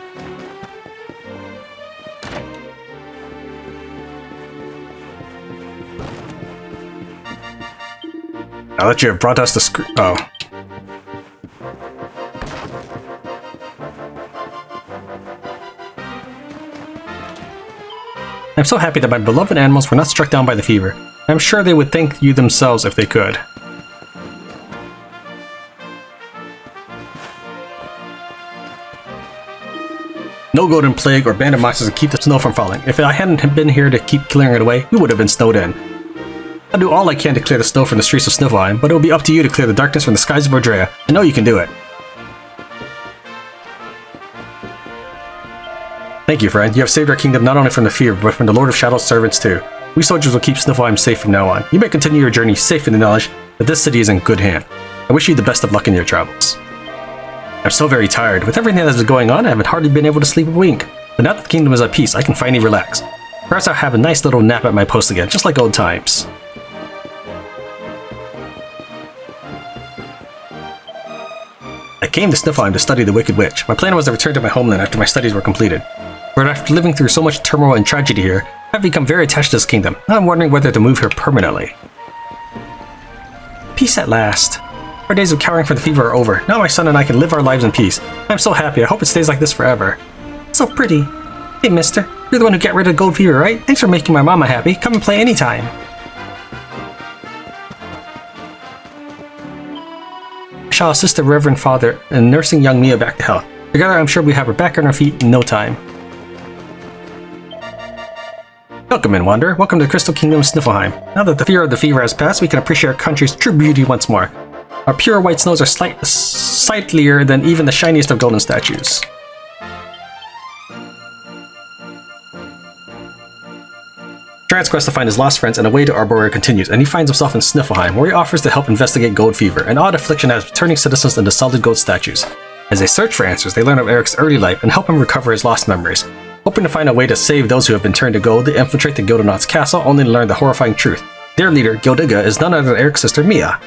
Now that you have brought us the oh. I'm so happy that my beloved animals were not struck down by the fever. I'm sure they would thank you themselves if they could. No golden plague or band of monsters to keep the snow from falling. If I hadn't been here to keep clearing it away, we would have been snowed in. I'll do all I can to clear the snow from the streets of Sniflheim, but it will be up to you to clear the darkness from the skies of Arboria. I know you can do it. Thank you, friend. You have saved our kingdom not only from the fear, but from the Lord of Shadow's servants too. We soldiers will keep Sniflheim safe from now on. You may continue your journey safe in the knowledge that this city is in good hand. I wish you the best of luck in your travels. I'm so very tired. With everything that has been going on, I haven't hardly been able to sleep a wink. But now that the kingdom is at peace, I can finally relax. Perhaps I'll have a nice little nap at my post again, just like old times. I came to Sniflheim to study the Wicked Witch. My plan was to return to my homeland after my studies were completed. But after living through so much turmoil and tragedy here, I've become very attached to this kingdom. Now I'm wondering whether to move here permanently. Peace at last. Our days of cowering for the fever are over. Now my son and I can live our lives in peace. I'm so happy. I hope it stays like this forever. So pretty. Hey, mister. You're the one who got rid of gold fever, right? Thanks for making my mama happy. Come and play anytime. I shall assist the Reverend Father in nursing young Mia back to health. Together, I'm sure we have her back on her feet in no time. Welcome in, Wanderer. Welcome to the Crystal Kingdom of Sniflheim. Now that the fear of the fever has passed, we can appreciate our country's true beauty once more. Our pure white snows are sightlier than even the shiniest of golden statues. Tran's quest to find his lost friends and a way to Arboria continues, and he finds himself in Sniflheim, where he offers to help investigate gold fever, an odd affliction that has turning citizens into solid gold statues. As they search for answers, they learn of Erik's early life and help him recover his lost memories. Hoping to find a way to save those who have been turned to gold, they infiltrate the Gyldenauts' castle, only to learn the horrifying truth. Their leader, Gyldygga, is none other than Erik's sister, Mia.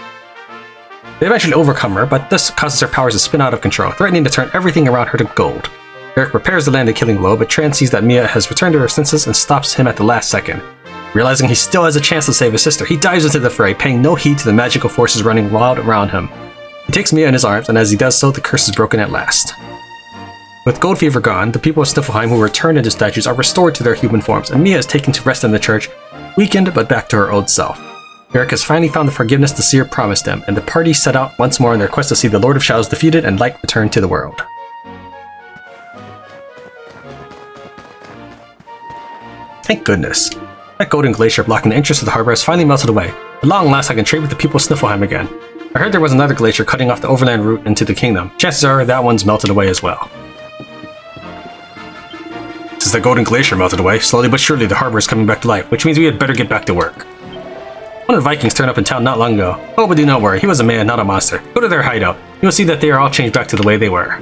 They eventually overcome her, but this causes her powers to spin out of control, threatening to turn everything around her to gold. Erik prepares to land a killing blow, but Tran sees that Mia has returned to her senses and stops him at the last second. Realizing he still has a chance to save his sister, he dives into the fray, paying no heed to the magical forces running wild around him. He takes Mia in his arms, and as he does so, the curse is broken at last. With gold fever gone, the people of Sniflheim who were turned into statues are restored to their human forms, and Mia is taken to rest in the church, weakened but back to her old self. Erik has finally found the forgiveness the seer promised him, and the party set out once more on their quest to see the Lord of Shadows defeated and light return to the world. Thank goodness. That golden glacier blocking the entrance to the harbor has finally melted away. At long last I can trade with the people of Sniflheim again. I heard there was another glacier cutting off the overland route into the kingdom. Chances are that one's melted away as well. Since the golden glacier melted away, slowly but surely the harbor is coming back to life, which means we had better get back to work. One of the Vikings turned up in town not long ago. Oh, but do not worry, he was a man, not a monster. Go to their hideout. You will see that they are all changed back to the way they were.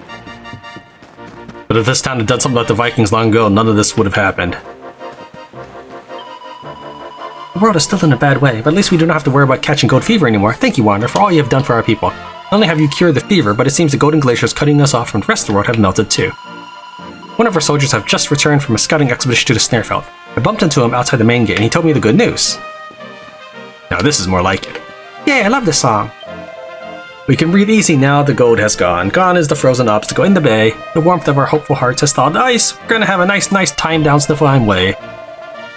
But if this town had done something like the Vikings long ago, none of this would have happened. The world is still in a bad way, but at least we do not have to worry about catching gold fever anymore. Thank you, Wanderer, for all you have done for our people. Not only have you cured the fever, but it seems the golden glaciers cutting us off from the rest of the world have melted too. One of our soldiers have just returned from a scouting expedition to the Snarefelt. I bumped into him outside the main gate and he told me the good news. Now this is more like it. Yeah, I love this song. We can breathe easy now the gold has gone. Gone is the frozen obstacle in the bay. The warmth of our hopeful hearts has thawed the ice. We're gonna have a nice time down Sniflheim way.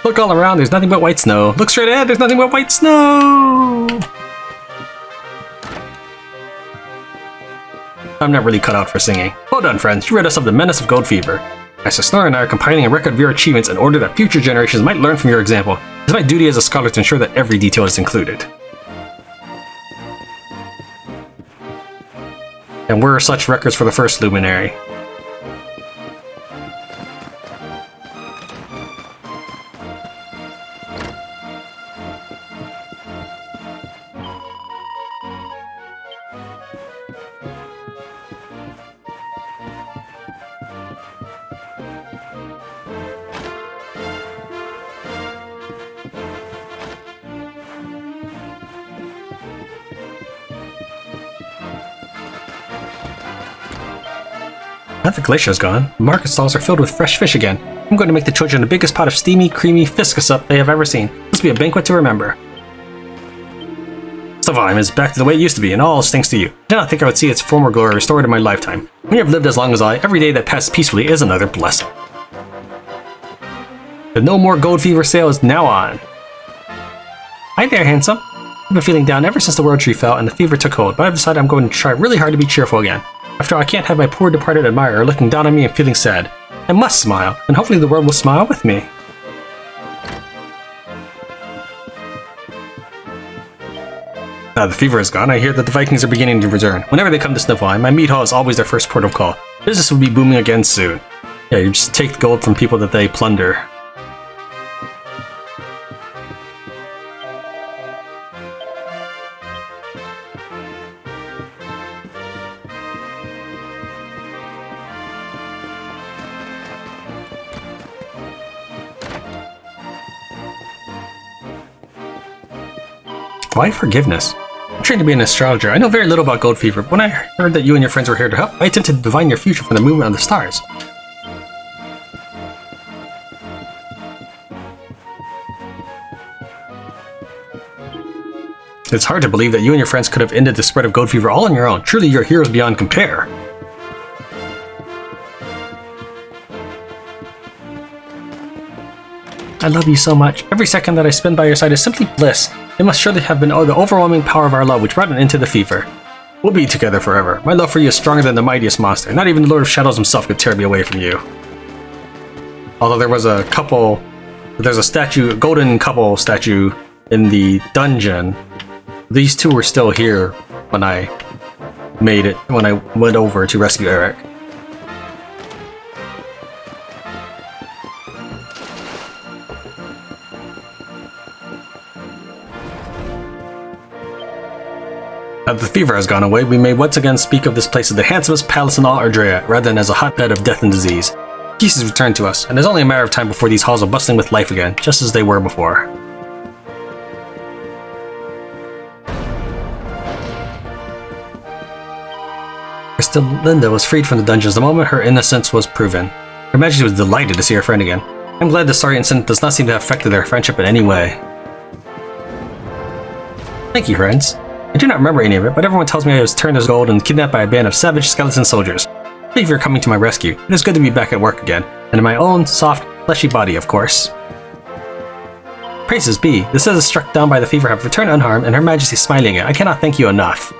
Look all around, there's nothing but white snow. Look straight ahead, there's nothing but white snow! I'm not really cut out for singing. Well done, friends. You rid us of the menace of gold fever. Master Snor and I are compiling a record of your achievements in order that future generations might learn from your example. It is my duty as a scholar to ensure that every detail is included. And where are such records for the first luminary? Now the glacier is gone, the market stalls are filled with fresh fish again. I'm going to make the children the biggest pot of steamy, creamy fiscus they have ever seen. This will be a banquet to remember. Sniflheim is back to the way it used to be, and all thanks to you. I did not think I would see its former glory restored in my lifetime. When you have lived as long as I, every day that passes peacefully is another blessing. The No More Gold Fever sale is now on. Hi there, handsome. I've been feeling down ever since the world tree fell and the fever took hold, but I've decided I'm going to try really hard to be cheerful again. After all, I can't have my poor departed admirer looking down on me and feeling sad. I must smile, and hopefully the world will smile with me. Now the fever is gone, I hear that the Vikings are beginning to return. Whenever they come to Sniflheim, my meat hall is always their first port of call. Business will be booming again soon. Yeah, you just take the gold from people that they plunder. Why forgiveness? I'm trained to be an astrologer. I know very little about gold fever, but when I heard that you and your friends were here to help, I attempted to divine your future from the movement of the stars. It's hard to believe that you and your friends could have ended the spread of gold fever all on your own. Truly, you're heroes beyond compare. I love you so much. Every second that I spend by your side is simply bliss. It must surely have been the overwhelming power of our love which brought an end to the fever. We'll be together forever. My love for you is stronger than the mightiest monster. Not even the Lord of Shadows himself could tear me away from you. Although there was a couple... There's a statue, a golden couple statue in the dungeon. These two were still here when I went over to rescue Erik. Now that the fever has gone away, we may once again speak of this place as the handsomest palace in all Arboria, rather than as a hotbed of death and disease. Peace has returned to us, and it's only a matter of time before these halls are bustling with life again, just as they were before. Crystallinda was freed from the dungeons the moment her innocence was proven. Her Majesty was delighted to see her friend again. I'm glad the sorry incident does not seem to have affected their friendship in any way. Thank you, friends. I do not remember any of it, but everyone tells me I was turned as gold and kidnapped by a band of savage skeleton soldiers. Thank you for coming to my rescue. It is good to be back at work again, and in my own soft, fleshy body, of course. Praises be, the citizens struck down by the fever have returned unharmed, and Her Majesty smiling at. I cannot thank you enough.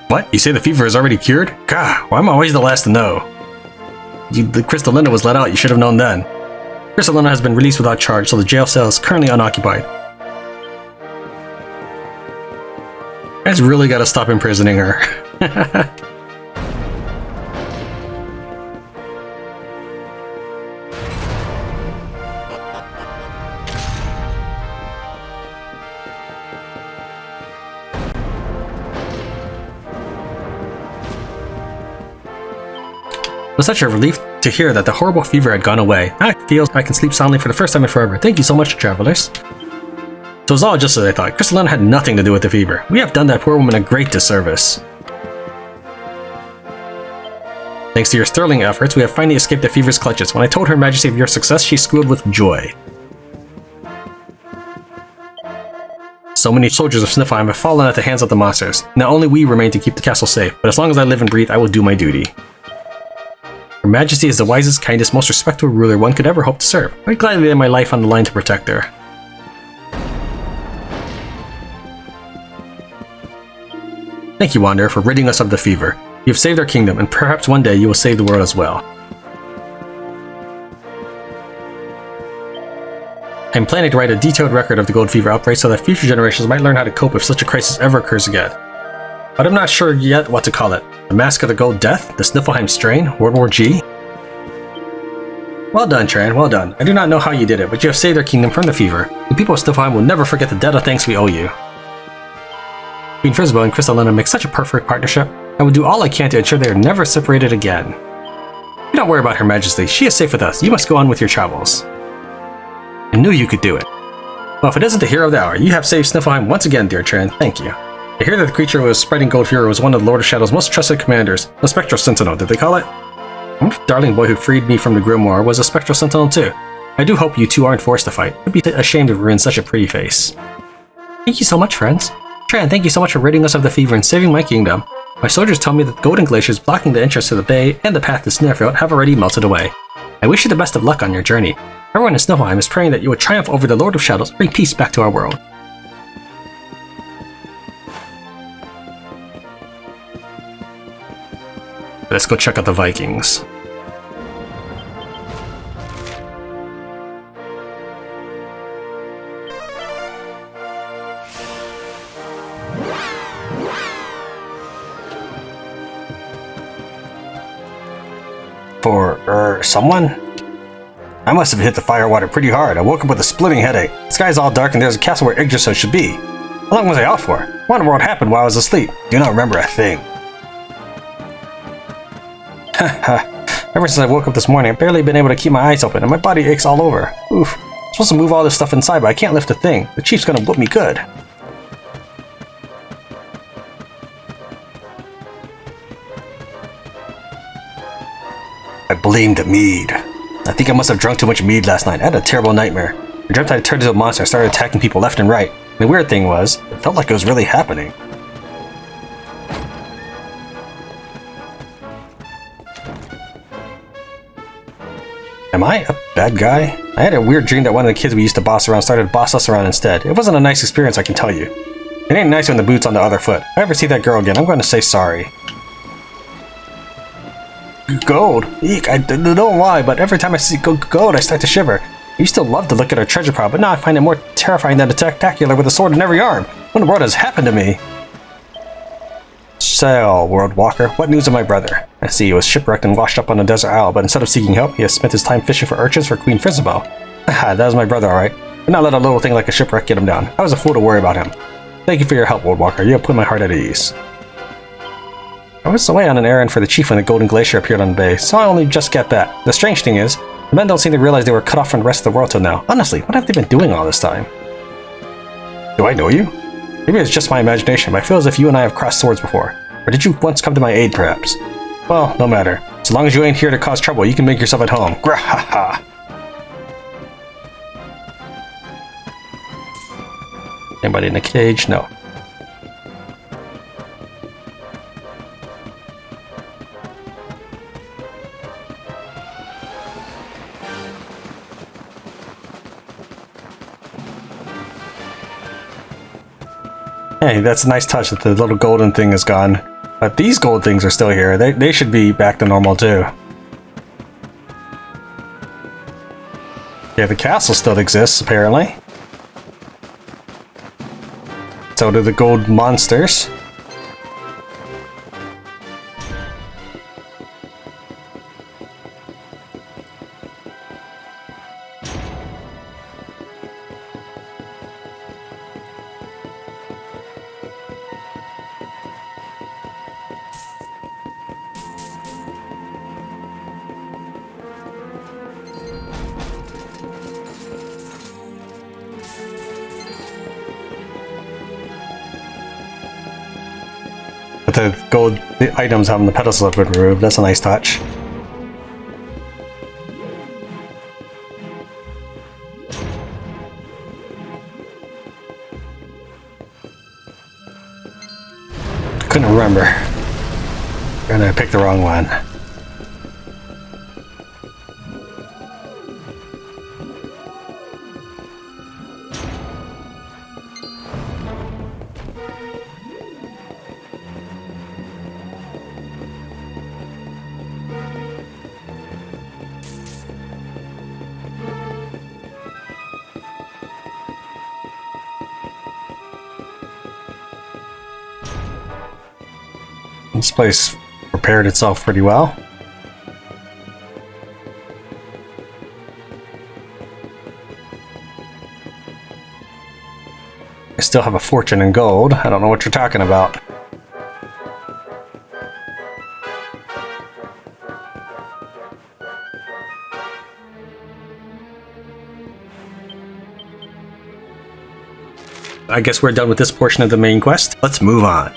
What? You say the fever is already cured? Gah, why am I always the last to know? The Crystallinda was let out, you should have known then. Crystallinda has been released without charge, so the jail cell is currently unoccupied. You guys really gotta stop imprisoning her. It was such a relief to hear that the horrible fever had gone away. Now I feel I can sleep soundly for the first time in forever. Thank you so much, travelers. So it was all just as I thought. Crystallinda had nothing to do with the fever. We have done that poor woman a great disservice. Thanks to your sterling efforts, we have finally escaped the fever's clutches. When I told Her Majesty of your success, she squealed with joy. So many soldiers of Sniflheim have fallen at the hands of the monsters. Now only we remain to keep the castle safe, but as long as I live and breathe, I will do my duty. Her Majesty is the wisest, kindest, most respectful ruler one could ever hope to serve. I gladly lay my life on the line to protect her. Thank you, Wanderer, for ridding us of the fever. You have saved our kingdom, and perhaps one day you will save the world as well. I am planning to write a detailed record of the gold fever outbreak so that future generations might learn how to cope if such a crisis ever occurs again. But I'm not sure yet what to call it. The Mask of the Gold Death? The Sniflheim Strain? World War G? Well done, Tran, well done. I do not know how you did it, but you have saved our kingdom from the fever. The people of Sniflheim will never forget the debt of thanks we owe you. Queen Frisbel and Crystallinda make such a perfect partnership. I will do all I can to ensure they are never separated again. You don't worry about Her Majesty. She is safe with us. You must go on with your travels. I knew you could do it. Well, if it isn't the hero of the hour, you have saved Sniflheim once again, dear Tran. Thank you. I hear that the creature who was spreading gold fever was one of the Lord of Shadow's most trusted commanders, the Spectral Sentinel, did they call it? The darling boy who freed me from the grimoire was a Spectral Sentinel too. I do hope you two aren't forced to fight. I'd be ashamed to ruin such a pretty face. Thank you so much, friends. Tran, thank you so much for ridding us of the fever and saving my kingdom. My soldiers tell me that the golden glaciers blocking the entrance to the bay and the path to Sniflheim have already melted away. I wish you the best of luck on your journey. Everyone in Sniflheim is praying that you would triumph over the Lord of Shadows and bring peace back to our world. Let's go check out the Vikings. For, someone? I must have hit the firewater pretty hard. I woke up with a splitting headache. The sky's all dark and there's a castle where Yggdrasil should be. How long was I out for? What in the world happened while I was asleep? Do not remember a thing. Ever since I woke up this morning, I've barely been able to keep my eyes open, and my body aches all over. Oof. I'm supposed to move all this stuff inside, but I can't lift a thing. The chief's gonna whoop me good. I blamed mead. I think I must have drunk too much mead last night. I had a terrible nightmare. I dreamt I turned into a monster and started attacking people left and right. And the weird thing was, it felt like it was really happening. Am I a bad guy? I had a weird dream that one of the kids we used to boss around started to boss us around instead. It wasn't a nice experience, I can tell you. It ain't nice when the boot's on the other foot. If I ever see that girl again, I'm going to say sorry. Gold? Eek, I don't know why, but every time I see gold, I start to shiver. I used to love to look at our treasure pile, but now I find it more terrifying than a spectacular with a sword in every arm. What in the world has happened to me? So, World Walker, what news of my brother? I see he was shipwrecked and washed up on a desert isle, but instead of seeking help, he has spent his time fishing for urchins for Queen Frisbel. Haha, that was my brother, alright. but not let a little thing like a shipwreck get him down. I was a fool to worry about him. Thank you for your help, Old Walker. You have put my heart at ease. I was away on an errand for the chief when the Golden Glacier appeared on the bay, so I only just get that. The strange thing is, the men don't seem to realize they were cut off from the rest of the world till now. Honestly, what have they been doing all this time? Do I know you? Maybe it's just my imagination, but I feel as if you and I have crossed swords before. Or did you once come to my aid, perhaps? Well, no matter. So long as you ain't here to cause trouble, you can make yourself at home. Grahaha! Anybody in the cage? No. Hey, that's a nice touch that the little golden thing is gone. But these gold things are still here. They should be back to normal too. Yeah, the castle still exists, apparently. So do the gold monsters. But the items having the pedestals have been removed. That's a nice touch. Couldn't remember. And I picked the wrong one. This place prepared itself pretty well. I still have a fortune in gold. I don't know what you're talking about. I guess we're done with this portion of the main quest. Let's move on.